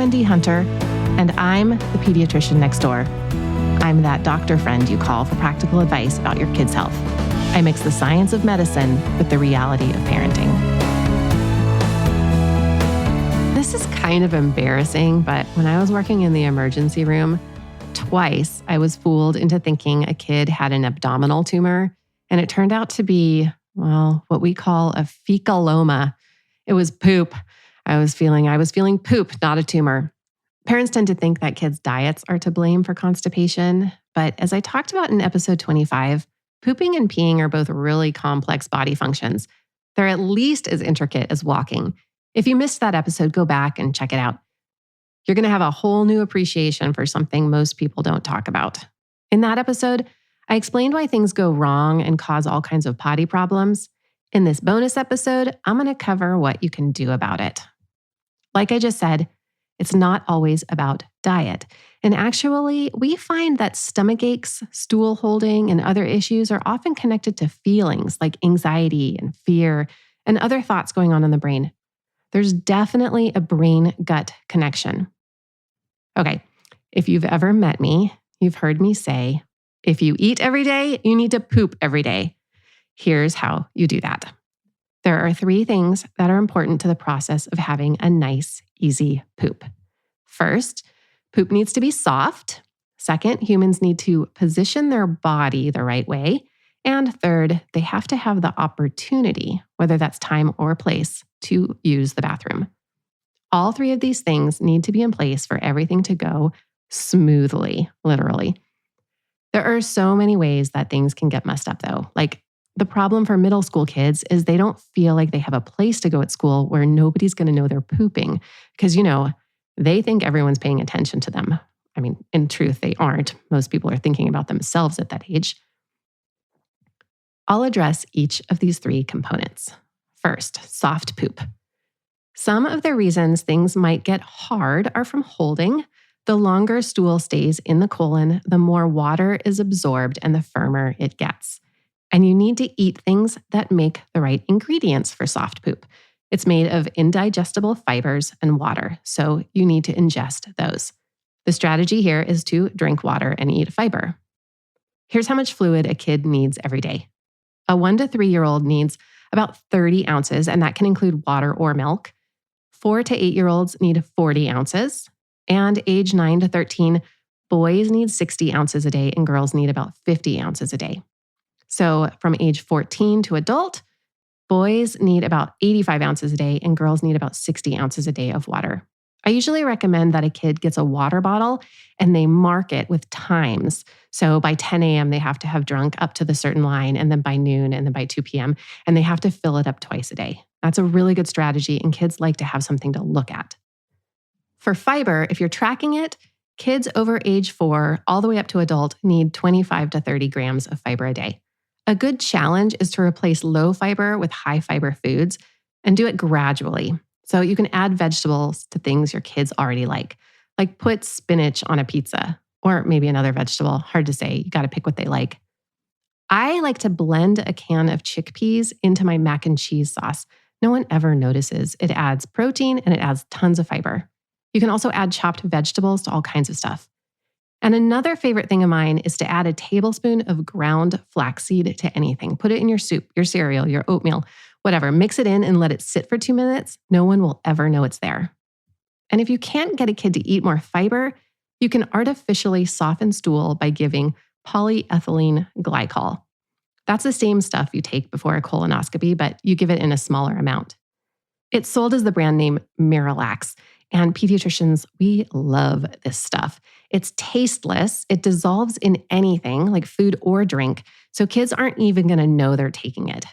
Wendy Hunter, and I'm the pediatrician next door. I'm that doctor friend you call for practical advice about your kid's health. I mix the science of medicine with the reality of parenting. This is kind of embarrassing, but when I was working in the emergency room, twice I was fooled into thinking a kid had an abdominal tumor, and it turned out to be, well, what we call a fecaloma. It was poop. I was feeling poop, not a tumor. Parents tend to think that kids' diets are to blame for constipation, but as I talked about in episode 25, pooping and peeing are both really complex body functions. They're at least as intricate as walking. If you missed that episode, go back and check it out. You're going to have a whole new appreciation for something most people don't talk about. In that episode, I explained why things go wrong and cause all kinds of potty problems. In this bonus episode, I'm going to cover what you can do about it. Like I just said, it's not always about diet. And actually, we find that stomach aches, stool holding, and other issues are often connected to feelings like anxiety and fear and other thoughts going on in the brain. There's definitely a brain-gut connection. Okay, if you've ever met me, you've heard me say, if you eat every day, you need to poop every day. Here's how you do that. There are 3 things that are important to the process of having a nice, easy poop. First, poop needs to be soft. Second, humans need to position their body the right way. And third, they have to have the opportunity, whether that's time or place, to use the bathroom. All 3 of these things need to be in place for everything to go smoothly, literally. There are so many ways that things can get messed up, though. Like, the problem for middle school kids is they don't feel like they have a place to go at school where nobody's going to know they're pooping because, they think everyone's paying attention to them. I mean, in truth, they aren't. Most people are thinking about themselves at that age. I'll address each of these 3 components. First, soft poop. Some of the reasons things might get hard are from holding. The longer stool stays in the colon, the more water is absorbed and the firmer it gets. And you need to eat things that make the right ingredients for soft poop. It's made of indigestible fibers and water, so you need to ingest those. The strategy here is to drink water and eat fiber. Here's how much fluid a kid needs every day. A 1 to 3-year-old needs about 30 ounces, and that can include water or milk. 4 to 8-year-olds need 40 ounces. And age 9 to 13, boys need 60 ounces a day and girls need about 50 ounces a day. So from age 14 to adult, boys need about 85 ounces a day and girls need about 60 ounces a day of water. I usually recommend that a kid gets a water bottle and they mark it with times. So by 10 a.m., they have to have drunk up to the certain line, and then by noon, and then by 2 p.m., and they have to fill it up twice a day. That's a really good strategy, and kids like to have something to look at. For fiber, if you're tracking it, kids over age 4 all the way up to adult need 25 to 30 grams of fiber a day. A good challenge is to replace low fiber with high fiber foods and do it gradually. So you can add vegetables to things your kids already like put spinach on a pizza or maybe another vegetable. Hard to say. You got to pick what they like. I like to blend a can of chickpeas into my mac and cheese sauce. No one ever notices. It adds protein and it adds tons of fiber. You can also add chopped vegetables to all kinds of stuff. And another favorite thing of mine is to add a tablespoon of ground flaxseed to anything. Put it in your soup, your cereal, your oatmeal, whatever. Mix it in and let it sit for 2 minutes. No one will ever know it's there. And if you can't get a kid to eat more fiber, you can artificially soften stool by giving polyethylene glycol. That's the same stuff you take before a colonoscopy, but you give it in a smaller amount. It's sold as the brand name Miralax. And pediatricians, we love this stuff. It's tasteless. It dissolves in anything like food or drink. So kids aren't even going to know they're taking it.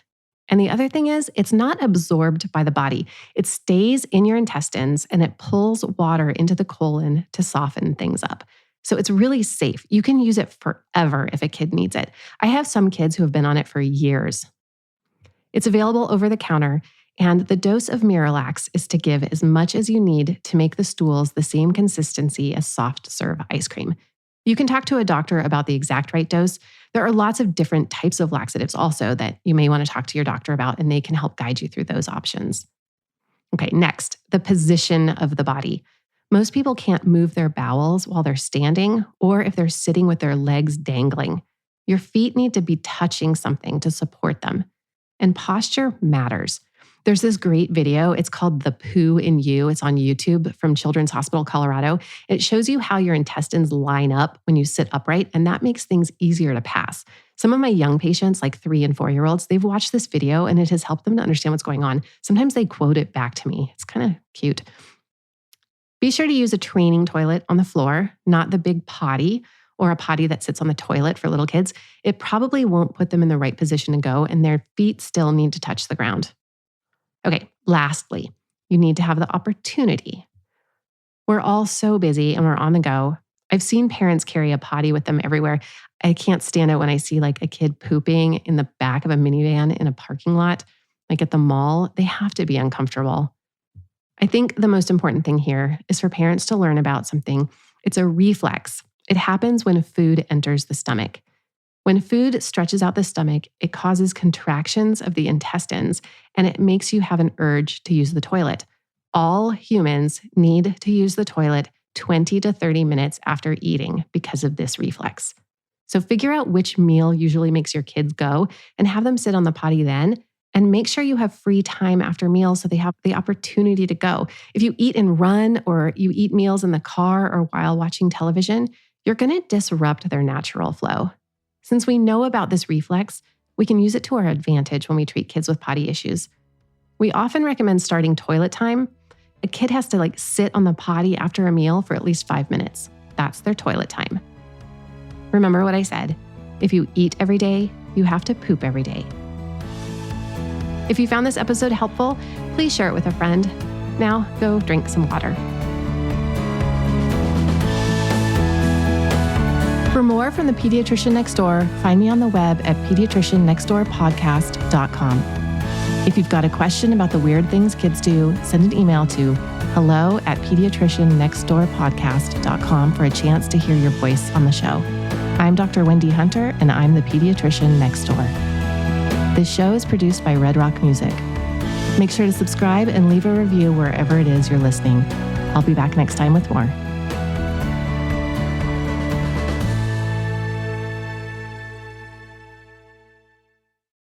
And the other thing is, it's not absorbed by the body. It stays in your intestines and it pulls water into the colon to soften things up. So it's really safe. You can use it forever if a kid needs it. I have some kids who have been on it for years. It's available over the counter. And the dose of Miralax is to give as much as you need to make the stools the same consistency as soft serve ice cream. You can talk to a doctor about the exact right dose. There are lots of different types of laxatives also that you may want to talk to your doctor about, and they can help guide you through those options. Okay, next, the position of the body. Most people can't move their bowels while they're standing or if they're sitting with their legs dangling. Your feet need to be touching something to support them. And posture matters. There's this great video. It's called The Poo in You. It's on YouTube from Children's Hospital, Colorado. It shows you how your intestines line up when you sit upright, and that makes things easier to pass. Some of my young patients, like 3 and 4-year-olds, they've watched this video and it has helped them to understand what's going on. Sometimes they quote it back to me. It's kind of cute. Be sure to use a training toilet on the floor, not the big potty or a potty that sits on the toilet for little kids. It probably won't put them in the right position to go, and their feet still need to touch the ground. Okay, lastly, you need to have the opportunity. We're all so busy and we're on the go. I've seen parents carry a potty with them everywhere. I can't stand it when I see like a kid pooping in the back of a minivan in a parking lot, like at the mall. They have to be uncomfortable. I think the most important thing here is for parents to learn about something. It's a reflex. It happens when food enters the stomach. When food stretches out the stomach, it causes contractions of the intestines, and it makes you have an urge to use the toilet. All humans need to use the toilet 20 to 30 minutes after eating because of this reflex. So figure out which meal usually makes your kids go and have them sit on the potty then, and make sure you have free time after meals so they have the opportunity to go. If you eat and run, or you eat meals in the car or while watching television, you're going to disrupt their natural flow. Since we know about this reflex, we can use it to our advantage when we treat kids with potty issues. We often recommend starting toilet time. A kid has to sit on the potty after a meal for at least 5 minutes. That's their toilet time. Remember what I said. If you eat every day, you have to poop every day. If you found this episode helpful, please share it with a friend. Now go drink some water. For more from the Pediatrician Next Door, find me on the web at pediatriciannextdoorpodcast.com. If you've got a question about the weird things kids do, send an email to hello@pediatriciannextdoorpodcast.com for a chance to hear your voice on the show. I'm Dr. Wendy Hunter, and I'm the Pediatrician Next Door. This show is produced by Red Rock Music. Make sure to subscribe and leave a review wherever it is you're listening. I'll be back next time with more.